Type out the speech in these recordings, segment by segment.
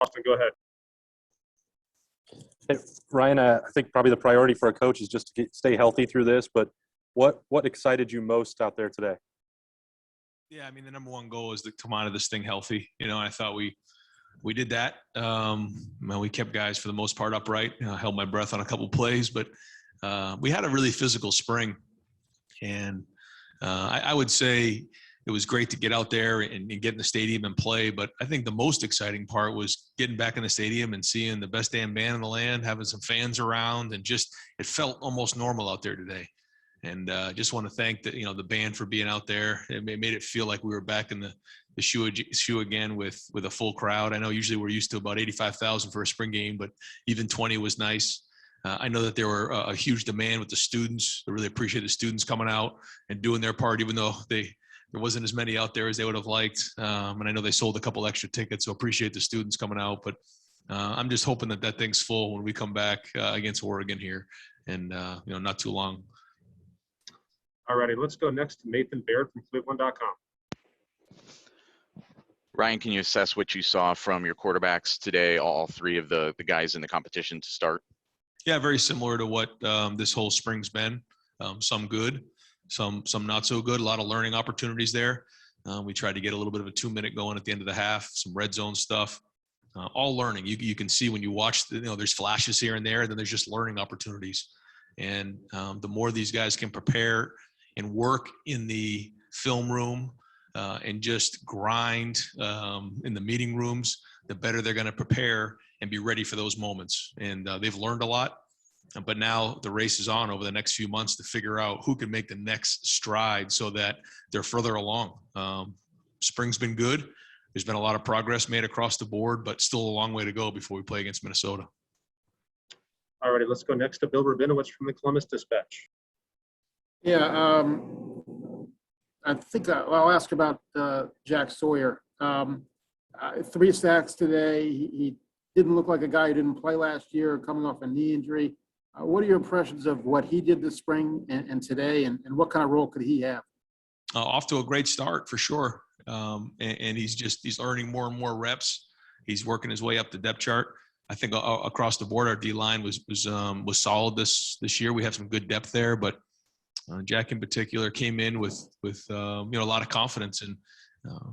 Austin, go ahead. Hey, Ryan, I think probably the priority for a coach is just to stay healthy through this, but what excited you most out there today? Yeah, I mean, the number one goal is to come out of this thing healthy. I thought we did that. We kept guys for the most part upright. Held my breath on a couple plays, but we had a really physical spring. And I would say it was great to get out there and get in the stadium and play. But I think the most exciting part was getting back in the stadium and seeing the best damn band in the land, having some fans around, and just it felt almost normal out there today. And just want to thank the band for being out there. It made it feel like we were back in the shoe again with a full crowd. I know usually we're used to about 85,000 for a spring game, but even 20 was nice. I know that there were a huge demand with the students. I really appreciate the students coming out and doing their part, even though there wasn't as many out there as they would have liked. And I know they sold a couple extra tickets, so appreciate the students coming out. But I'm just hoping that thing's full when we come back against Oregon here, and not too long. All righty, let's go next to Nathan Baird from Cleveland.com. Ryan, can you assess what you saw from your quarterbacks today, all three of the guys in the competition to start? Yeah, very similar to what this whole spring's been. Some good, some not so good. A lot of learning opportunities there. We tried to get a little bit of a 2-minute going at the end of the half, some red zone stuff. All learning. You can see when you watch, there's flashes here and there, and then there's just learning opportunities. And the more these guys can prepare and work in the film room and just grind in the meeting rooms, the better they're going to prepare and be ready for those moments. And they've learned a lot, but now the race is on over the next few months to figure out who can make the next stride so that they're further along. Spring's been good. There's been a lot of progress made across the board, but still a long way to go before we play against Minnesota. All righty, let's go next to Bill Rabinowitz from the Columbus Dispatch. Yeah, I think I'll ask about Jack Sawyer. 3 sacks today. He didn't look like a guy who didn't play last year, coming off a knee injury. What are your impressions of what he did this spring and today, and what kind of role could he have? Off to a great start for sure. And he's earning more and more reps. He's working his way up the depth chart. I think across the board, our D-line was solid this year. We have some good depth there, but Jack in particular came in with a lot of confidence, and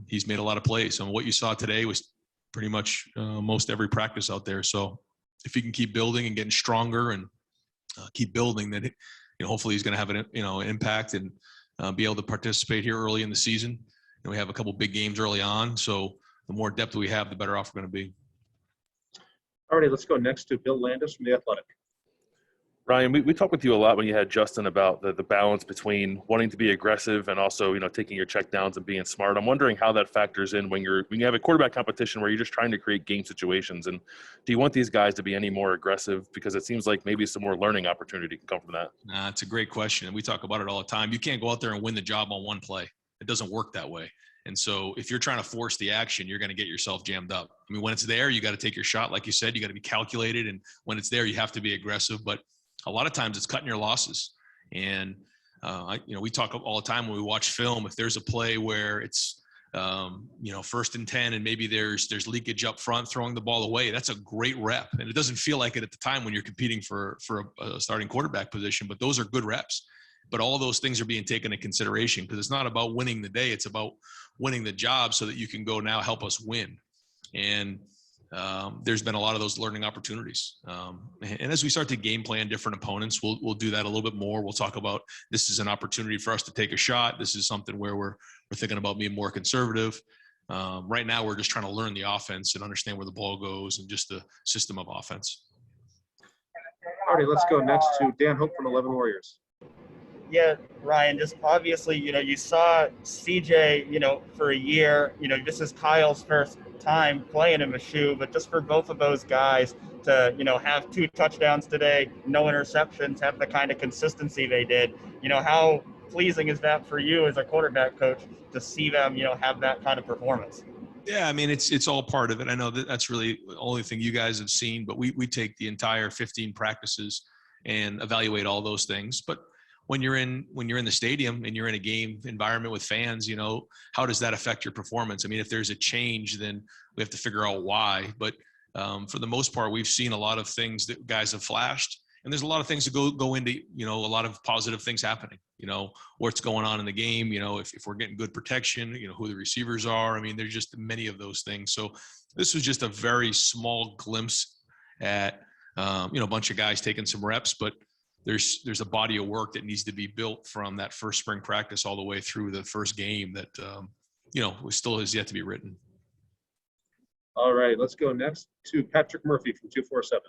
he's made a lot of plays. And what you saw today was pretty much most every practice out there. So if he can keep building and getting stronger and keep building, then hopefully he's going to have an impact and be able to participate here early in the season. And we have a couple big games early on, so the more depth we have, the better off we're going to be. All righty, let's go next to Bill Landis from The Athletic. Ryan, we talked with you a lot when you had Justin about the balance between wanting to be aggressive and also, taking your checkdowns and being smart. I'm wondering how that factors in when you have a quarterback competition where you're just trying to create game situations. And do you want these guys to be any more aggressive? Because it seems like maybe some more learning opportunity can come from that. It's a great question. And we talk about it all the time. You can't go out there and win the job on one play. It doesn't work that way. And so if you're trying to force the action, you're going to get yourself jammed up. I mean, when it's there, you got to take your shot. Like you said, you got to be calculated. And when it's there, you have to be aggressive. But a lot of times it's cutting your losses. And, we talk all the time when we watch film, if there's a play where it's, 1st and 10 and maybe there's leakage up front, throwing the ball away, that's a great rep. And it doesn't feel like it at the time when you're competing for a starting quarterback position, but those are good reps. But all those things are being taken into consideration because it's not about winning the day. It's about winning the job so that you can go now help us win. And there's been a lot of those learning opportunities. And as we start to game plan different opponents, we'll do that a little bit more. We'll talk about this is an opportunity for us to take a shot. This is something where we're thinking about being more conservative. Right now, we're just trying to learn the offense and understand where the ball goes and just the system of offense. All right, let's go next to Dan Hope from 11 Warriors. Yeah, Ryan, just obviously, you saw CJ, for a year, this is Kyle's first time playing in Mizzou, but just for both of those guys to, have 2 touchdowns today, no interceptions, have the kind of consistency they did, how pleasing is that for you as a quarterback coach to see them, have that kind of performance? Yeah, I mean, it's all part of it. I know that's really the only thing you guys have seen, but we take the entire 15 practices and evaluate all those things. But when you're in the stadium and you're in a game environment with fans, how does that affect your performance? I mean, if there's a change, then we have to figure out why. But for the most part, we've seen a lot of things that guys have flashed, and there's a lot of things that go into, a lot of positive things happening, what's going on in the game, if we're getting good protection, who the receivers are. I mean, there's just many of those things. So this was just a very small glimpse at, a bunch of guys taking some reps, but there's a body of work that needs to be built from that first spring practice all the way through the first game that, still has yet to be written. All right, let's go next to Patrick Murphy from 247.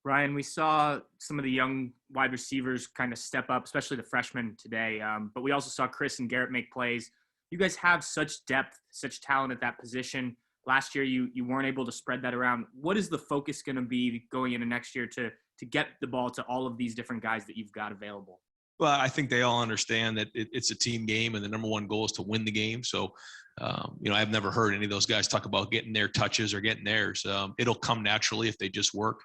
Ryan, we saw some of the young wide receivers kind of step up, especially the freshmen today. But we also saw Chris and Garrett make plays. You guys have such depth, such talent at that position. Last year, you weren't able to spread that around. What is the focus going to be going into next year to get the ball to all of these different guys that you've got available? Well, I think they all understand that it's a team game, and the number one goal is to win the game. So, I've never heard any of those guys talk about getting their touches or getting theirs. It'll come naturally if they just work.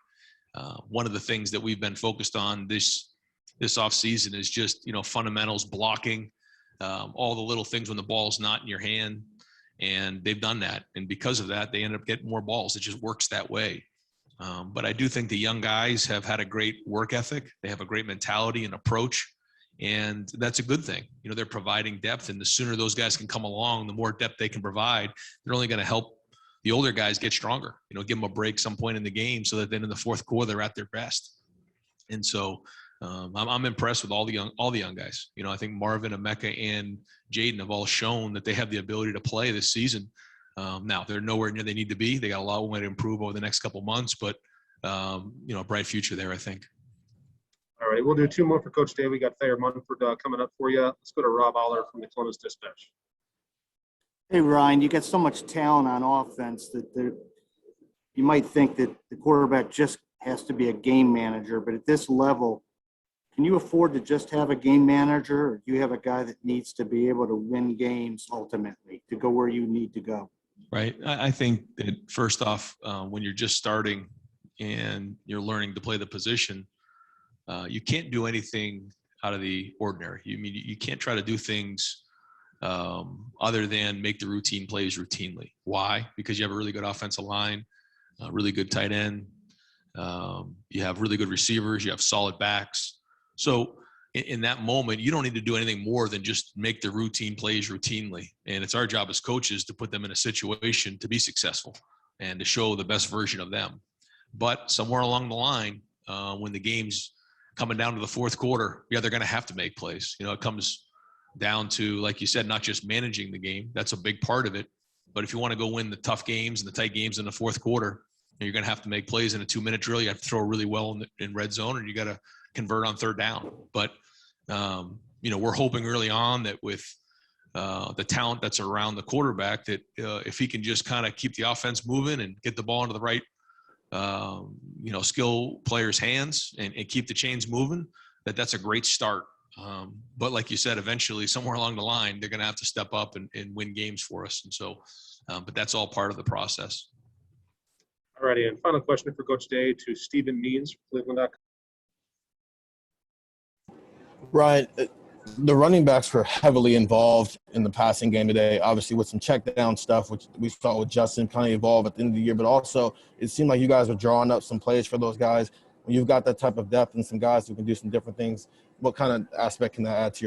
One of the things that we've been focused on this off season is just, fundamentals, blocking, all the little things when the ball's not in your hand, and they've done that. And because of that, they end up getting more balls. It just works that way. But I do think the young guys have had a great work ethic. They have a great mentality and approach, and that's a good thing. They're providing depth, and the sooner those guys can come along, the more depth they can provide. They're only going to help the older guys get stronger, give them a break some point in the game so that then in the fourth quarter, they're at their best. And so I'm impressed with all the young guys. I think Marvin, Emeka, and Jaden have all shown that they have the ability to play this season. Now they're nowhere near they need to be. They got a lot of way to improve over the next couple months, but a bright future there, I think. All right, we'll do two more for Coach Day. We got Thayer Munford coming up for you. Let's go to Rob Aller from the Columbus Dispatch. Hey, Ryan, you got so much talent on offense that you might think that the quarterback just has to be a game manager, but at this level, can you afford to just have a game manager, or do you have a guy that needs to be able to win games ultimately to go where you need to go? Right. I think that first off, when you're just starting and you're learning to play the position, you can't do anything out of the ordinary. You can't try to do things other than make the routine plays routinely. Why? Because you have a really good offensive line, a really good tight end. You have really good receivers. You have solid backs. So in that moment, you don't need to do anything more than just make the routine plays routinely. And it's our job as coaches to put them in a situation to be successful and to show the best version of them. But somewhere along the line, when the game's coming down to the fourth quarter, they're going to have to make plays. It comes down to, like you said, not just managing the game. That's a big part of it. But if you want to go win the tough games and the tight games in the fourth quarter, you're going to have to make plays in a 2-minute drill. You have to throw really well in red zone, and you got to convert on third down. But, we're hoping early on that with the talent that's around the quarterback, that if he can just kind of keep the offense moving and get the ball into the right, skill players' hands and keep the chains moving, that's a great start. But like you said, eventually somewhere along the line, they're going to have to step up and win games for us. And so, but that's all part of the process. All righty, and final question for Coach Day to Stephen Means from Cleveland.com. Ryan, the running backs were heavily involved in the passing game today, obviously with some check down stuff, which we saw with Justin kind of evolve at the end of the year, but also it seemed like you guys were drawing up some plays for those guys. When you've got that type of depth and some guys who can do some different things, what kind of aspect can that add to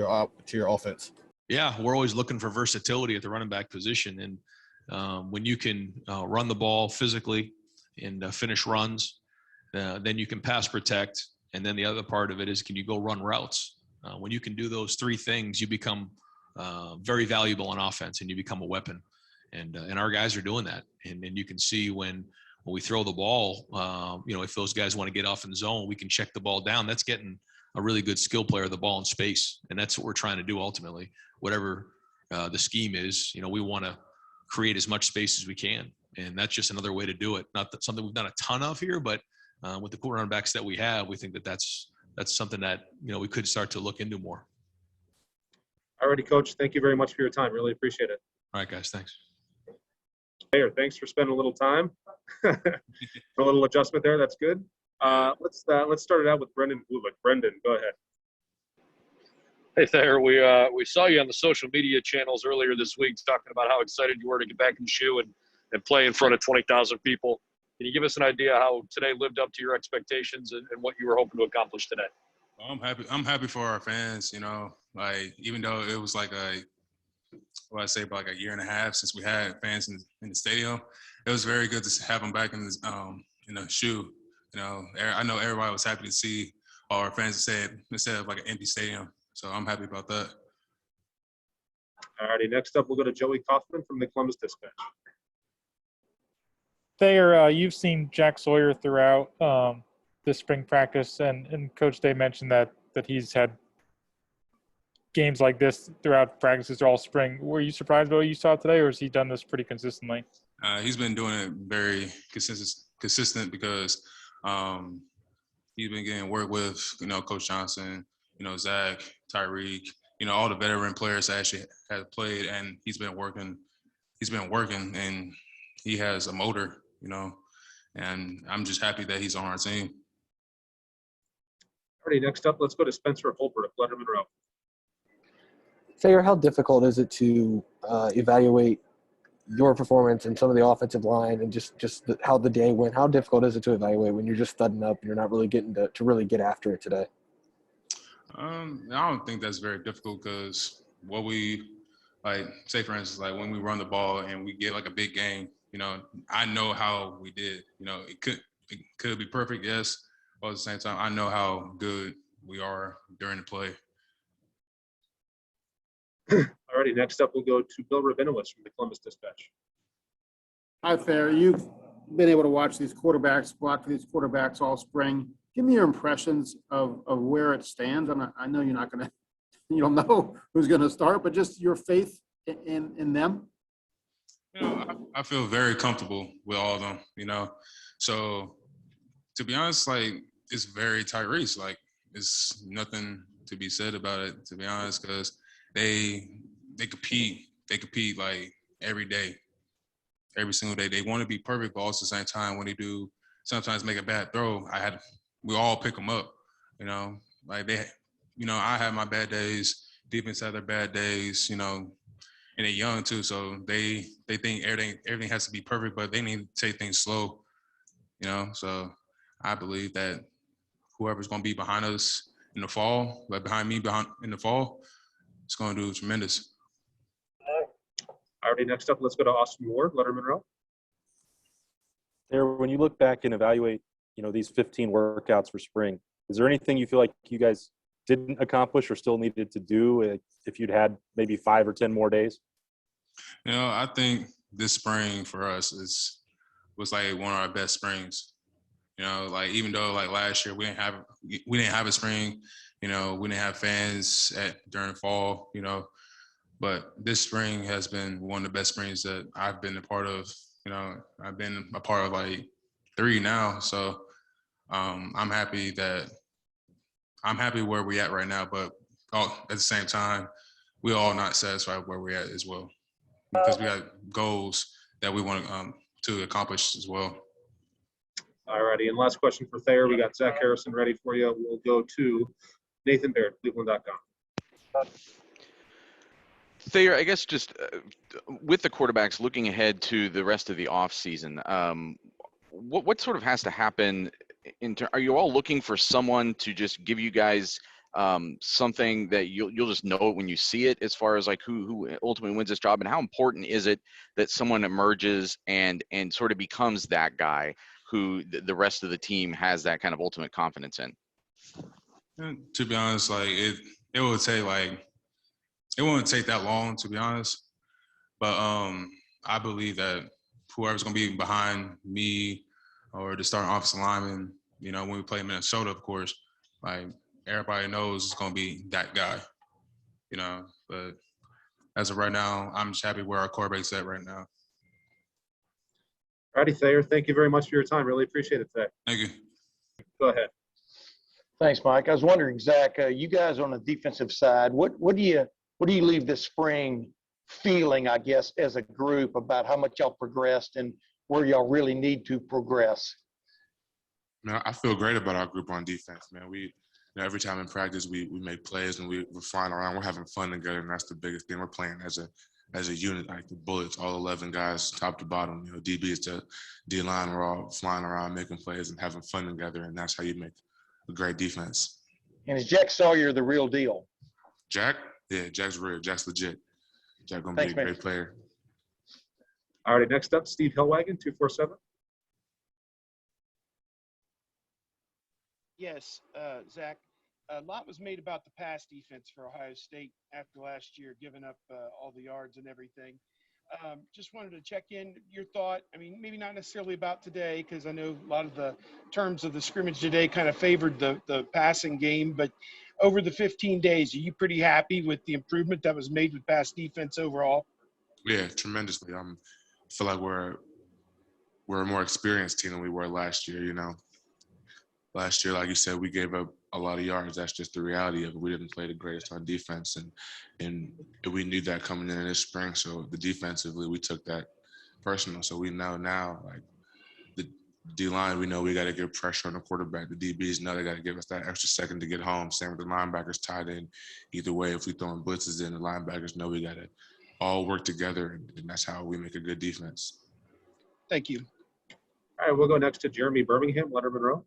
your offense? Yeah, we're always looking for versatility at the running back position. And when you can run the ball physically and finish runs, then you can pass protect. And then the other part of it is, can you go run routes? When you can do those three things, you become very valuable on offense and you become a weapon. And our guys are doing that. And you can see when we throw the ball, if those guys want to get off in zone, we can check the ball down. That's getting a really good skill player the ball in space. And that's what we're trying to do ultimately. Whatever the scheme is, we want to create as much space as we can. And that's just another way to do it. Not that something we've done a ton of here, but with the running backs that we have, we think that's something that, we could start to look into more. All righty, Coach. Thank you very much for your time. Really appreciate it. All right, guys. Thanks. Thayer, thanks for spending a little time. A little adjustment there. That's good. Let's start it out with Brendan Bluick. Brendan, go ahead. Hey, Thayer, we saw you on the social media channels earlier this week talking about how excited you were to get back in the shoe, and and play in front of 20,000 people. Can you give us an idea how today lived up to your expectations and what you were hoping to accomplish today? Well, I'm happy for our fans. Like even though it was like I say about like a year and a half since we had fans in the stadium, it was very good to have them back in the shoe. I know everybody was happy to see all our fans instead of like an empty stadium. So I'm happy about that. All righty, next up, we'll go to Joey Kaufman from the Columbus Dispatch. Thayer, you've seen Jack Sawyer throughout this spring practice, and Coach Day mentioned that he's had games like this throughout practices all spring. Were you surprised by what you saw today, or has he done this pretty consistently? He's been doing it very consistent because he's been getting work with, Coach Johnson, Zach, Tyreek, all the veteran players that actually have played, and he's been working, and he has a motor, and I'm just happy that he's on our team. All righty, next up, let's go to Spencer Holbrook, Letterman Row. Thayer, how difficult is it to evaluate your performance and some of the offensive line and how the day went? How difficult is it to evaluate when you're just thudding up and you're not really getting to really get after it today? I don't think that's very difficult because what we say for instance, like when we run the ball and we get like a big game, I know how we did. It could be perfect, yes, but at the same time, I know how good we are during the play. All righty, next up, we'll go to Bill Rabinowitz from the Columbus Dispatch. Hi, Thayer. You've been able to watch these quarterbacks, block these quarterbacks all spring. Give me your impressions of where it stands. I know you're not going to, you don't know who's going to start, but just your faith in them. I feel very comfortable with all of them, So to be honest, it's very tight race. It's nothing to be said about it, to be honest, because they compete. They compete every day, every single day. They want to be perfect, but also at the same time, when they do sometimes make a bad throw, we all pick them up. I have my bad days. Defense have their bad days. And they're young too, so they think everything has to be perfect, but they need to take things slow. So I believe that whoever's going to be behind us in the fall, behind me in the fall, it's going to do tremendous. All righty, next up, let's go to Austin Ward, Letterman Row. There, when you look back and evaluate, these 15 workouts for spring, is there anything you feel like you guys didn't accomplish or still needed to do if you'd had maybe 5 or 10 more days? I think this spring for us was one of our best springs. Even though last year we didn't have a spring, we didn't have fans during fall, but this spring has been one of the best springs that I've been a part of. I've been a part of 3 now, so I'm happy where we're at right now. But at the same time, we're all not satisfied where we're at as well, because we got goals that we want to accomplish as well. All righty, and last question for Thayer. We got Zach Harrison ready for you. We'll go to Nathan Baird, Cleveland.com. Thayer, I guess just with the quarterbacks looking ahead to the rest of the offseason, what sort of has to happen? Are you all looking for someone to just give you guys something that you'll just know it when you see it, as far as who ultimately wins this job? And how important is it that someone emerges and sort of becomes that guy who the rest of the team has that kind of ultimate confidence in? And to be honest, it would take it wouldn't take that long, to be honest. But I believe that whoever's going to be behind me or the starting offensive lineman, when we play Minnesota, of course, everybody knows it's going to be that guy, But as of right now, I'm just happy where our quarterback's at right now. All righty, Thayer, thank you very much for your time. Really appreciate it today. Thank you. Go ahead. Thanks, Mike. I was wondering, Zach, you guys on the defensive side, what do you leave this spring feeling, I guess, as a group about how much y'all progressed and where y'all really need to progress? I feel great about our group on defense, man. Every time in practice we make plays and we're flying around, we're having fun together, and that's the biggest thing. We're playing as as a unit, like the bullets, all 11 guys, top to bottom. You know, DBs to D-line, we're all flying around, making plays and having fun together, and that's how you make a great defense. And is Jack Sawyer the real deal? Jack? Yeah, Jack's real. Jack's legit. Jack gonna Thanks, be a man. great player. All right, next up, Steve Hillwagon, 247. Yes, Zach, a lot was made about the pass defense for Ohio State after last year, giving up all the yards and everything. Just wanted to check in your thought. I mean, maybe not necessarily about today, because I know a lot of the terms of the scrimmage today kind of favored the passing game, but over the 15 days, are you pretty happy with the improvement that was made with pass defense overall? Yeah, tremendously. I feel like we're a more experienced team than we were last year, you know. Last year, like you said, we gave up a lot of yards. That's just the reality of it. We didn't play the greatest on defense, and we knew that coming in this spring. So defensively, we took that personal. So we know now, like the D-line, we know we got to get pressure on the quarterback. The DBs know they got to give us that extra second to get home. Same with the linebackers tied in. Either way, if we throwing blitzes in, the linebackers know we got to all work together, and that's how we make a good defense. Thank you. All right, we'll go next to Jeremy Birmingham, Letterman Row.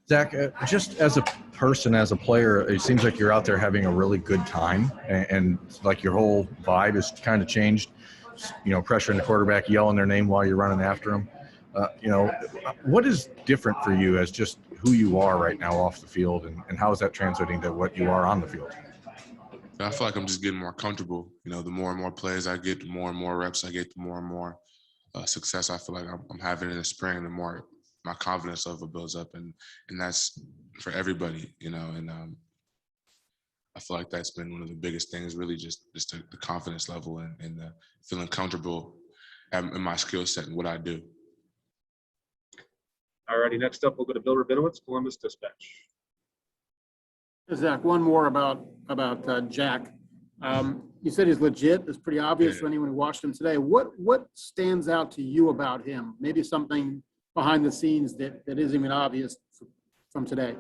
Zach, just as a person, as a player, it seems like you're out there having a really good time, and like your whole vibe has kind of changed. You know, pressuring the quarterback, yelling their name while you're running after them. You know, what is different for you as just who you are right now off the field, and how is that translating to what you are on the field? I feel like I'm just getting more comfortable. You know, the more and more plays I get, the more and more reps I get, the more and more success I feel like I'm having in the spring, the more my confidence level builds up, and that's for everybody, you know. And I feel like that's been one of the biggest things, really, just the confidence level and the feeling comfortable in my skill set and what I do. All righty, next up, we'll go to Bill Rabinowitz, Columbus Dispatch. Zach, one more about Jack. You said he's legit. It's pretty obvious to anyone who watched him today. What stands out to you about him? Maybe something behind the scenes that isn't even obvious from today.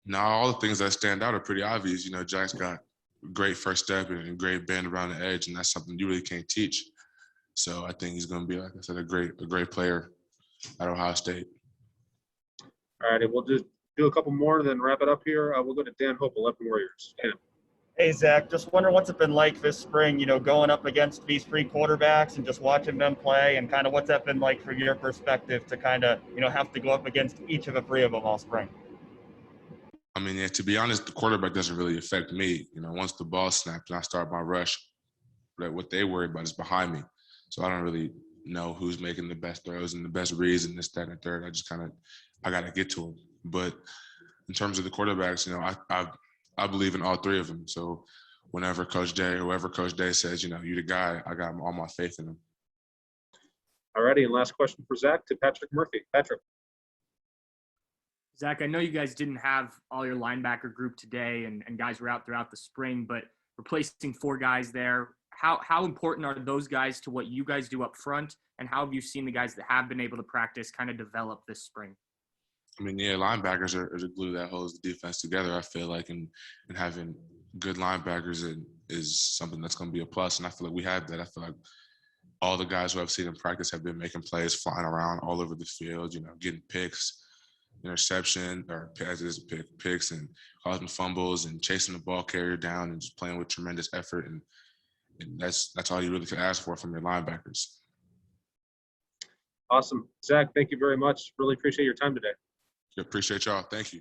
Now, all the things that stand out are pretty obvious. You know, Jack's got great first step and a great bend around the edge, and that's something you really can't teach. So I think he's going to be, like I said, a great player at Ohio State. All righty, we'll just do a couple more and then wrap it up here. We'll go to Dan Hope, 11 Warriors. Dan. Hey, Zach, just wondering what's it been like this spring, you know, going up against these three quarterbacks and just watching them play, and kind of what's that been like from your perspective to kind of, you know, have to go up against each of the three of them all spring? I mean, yeah, to be honest, the quarterback doesn't really affect me. You know, once the ball snaps and I start my rush, what they worry about is behind me. So I don't really know who's making the best throws and the best reads and this, that, and the third. I got to get to them. But in terms of the quarterbacks, you know, I believe in all three of them. So whenever Coach Day or whoever Coach Day says, you know, you the guy, I got all my faith in him. All righty, and last question for Zach to Patrick Murphy. Patrick. Zach, I know you guys didn't have all your linebacker group today, and guys were out throughout the spring, but replacing four guys there, how important are those guys to what you guys do up front, and how have you seen the guys that have been able to practice kind of develop this spring? I mean, yeah, linebackers are the glue that holds the defense together, I feel like, and having good linebackers is something that's going to be a plus, and I feel like we have that. I feel like all the guys who I've seen in practice have been making plays, flying around all over the field, you know, getting picks, interception or picks and causing fumbles and chasing the ball carrier down and just playing with tremendous effort, and that's all you really can ask for from your linebackers. Awesome. Zach, thank you very much. Really appreciate your time today. Appreciate y'all. Thank you.